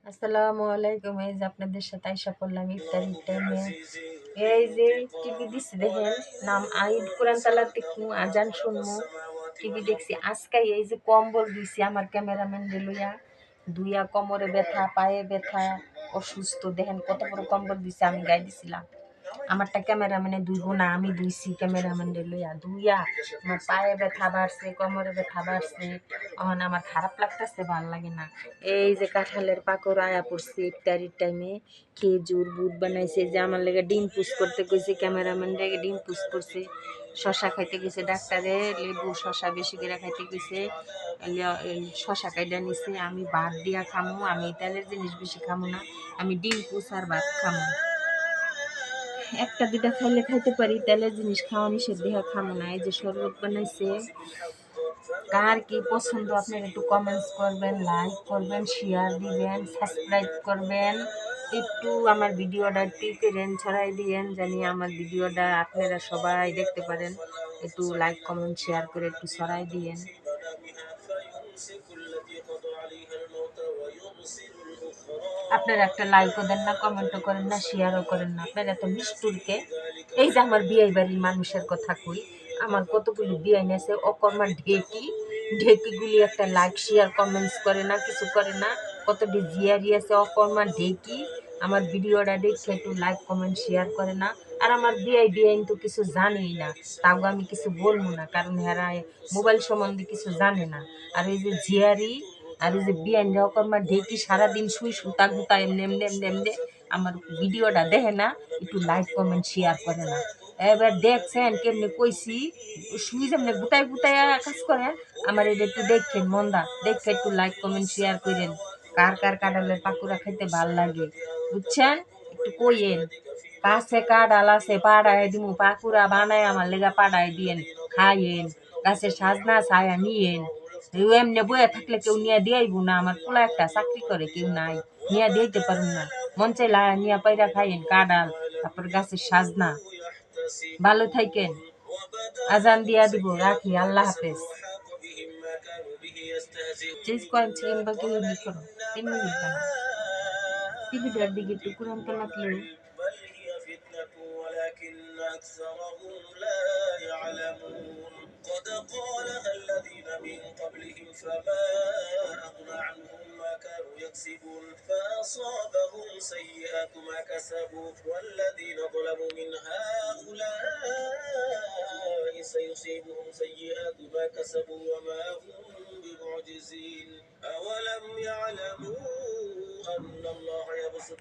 আসসালামু আলাইকুম। এই যে আপনাদের সাথে আইসা পড়লাম ইফতারির টাইমে। এই যে টিভি দিচ্ছি দেখেন, নাম আইড কোরআন তালাত দেখু, আজান শুনমু, টিভি দেখছি। আজকে এই যে কম্বল দিছি আমার ক্যামেরাম্যান লইয়া, দুইয়া কোমরে ব্যথা, পায়ে ব্যথা, অসুস্থ, দেখেন কত বড় কম্বল দিছি। আমি গাই দিছিলাম আমারটা ক্যামেরাম্যানে দুইব না, আমি দুইছি ক্যামেরাম্যানের লইয়া দুইয়া। আমার পায়ে ব্যথা বাড়ছে, কোমরে ব্যথা বাড়ছে, এখন আমার খারাপ লাগতেছে, ভাল লাগে না। এই যে কাঁঠালের পাকড় আয়া পড়ছে ইফতারির টাইমে, খেজুর বুট বানাইছে, যে আমার লেগে ডিম পুষ করতে কইছে, ক্যামেরাম্যান লেগে ডিম পুষ করছে। শশা খাইতে গেছে ডাক্তারে, লেবু শশা বেশি করে খাইতে গেছে, শশা কাইটা নিছে। আমি ভাত দিয়া খামু, আমি তেলের জিনিস বেশি খামু না, আমি ডিম পুষ আর ভাত খামু। একটা দুটা খাইলে খাইতে পারি, তেলের জিনিস খাওয়া নিষেধ, দেহা খামো না। এই যে শরবত বানাইছে, কার কি পছন্দ আপনারা একটু কমেন্টস করবেন, লাইক করবেন, শেয়ার দিবেন, সাবস্ক্রাইব করবেন। একটু আমার ভিডিওটা একটু করেন, ছড়াই দিয়েন, জানি আমার ভিডিওটা আপনারা সবাই দেখতে পারেন। একটু লাইক কমেন্ট শেয়ার করে একটু ছড়াই দিয়েন। আপনারা একটা লাইকও দেন না, কমেন্টও করেন না, শেয়ারও করেন না। আপনারা এত নিষ্ঠুরকে। এই যে আমার বিয়ে বাড়ির মানুষের কথা কই, আমার কতগুলি বিয়ে নেছে, অকর্মার ঢেকিগুলি একটা লাইক শেয়ার কমেন্টস করে না, কিছু করে না। কতটি জিয়ারি আছে অকর্মার ঢেকি, আমার ভিডিওটা দেখে একটু লাইক কমেন্ট শেয়ার করে না। আর আমার বিয়ে তো কিছু জানেই না, তাও আমি কিছু বলবো না, কারণ হেরা মোবাইল সম্বন্ধে কিছু জানে না। আর এই যে জিয়ারি আর এই যে বিয়ান রকমার ঢেকি সারাদিন শুই সুতা গুতা এমনি এমনি এমনি এমনি আমার ভিডিওটা দেখে না, একটু লাইক কমেন্ট শেয়ার করে না। এবার দেখছেন কেমনি কইছি, শুই যেমনি গুতাই গুতাই কাজ করেন, আমার এটা একটু দেখেন, মন্দা দেখে একটু লাইক কমেন্ট শেয়ার করেন। কার কার কাঁঠালের পাকুড়া খাইতে ভাল লাগে বুঝছেন, একটু কইয়েন। কাছে কাঁঠাল আছে, পাড়ায় দিমু, পাকুড়া বানায় আমার লেগা পাড়ায় দিয়েন, খাইয়েন। গাছের সাজনা ছায়া নিয়েন। এমনি বয়ে থাকলে কেউ নিয়ে দিয়াইব না, আমার পোলা একটা চাকরি করে, কেউ নাই, নিয়ে দিতে পারুন না। মন চাইলা নিয়ে পাইরা খাইয়েন কাঁঠাল, তারপর গাছের সাজনা। ভালো থাকেন, আজান দিয়া দিব, রাখি, আল্লাহ হাফেজ। চেঞ্জ করেন সেকেন্ড বা কেউ মিনিট করো, 3 মিনিট বানা টিভিটার দিকে একটু কোরআন তেলাওয়াত করো। قد قالها الذين من قبلهم فما أغنى عنهم ما كانوا يكسبون فأصابهم سيئات ما كسبوا والذين ظلموا من هؤلاء سيصيبهم سيئات ما كسبوا وما هم بمعجزين أولم يعلموا أن الله يبسط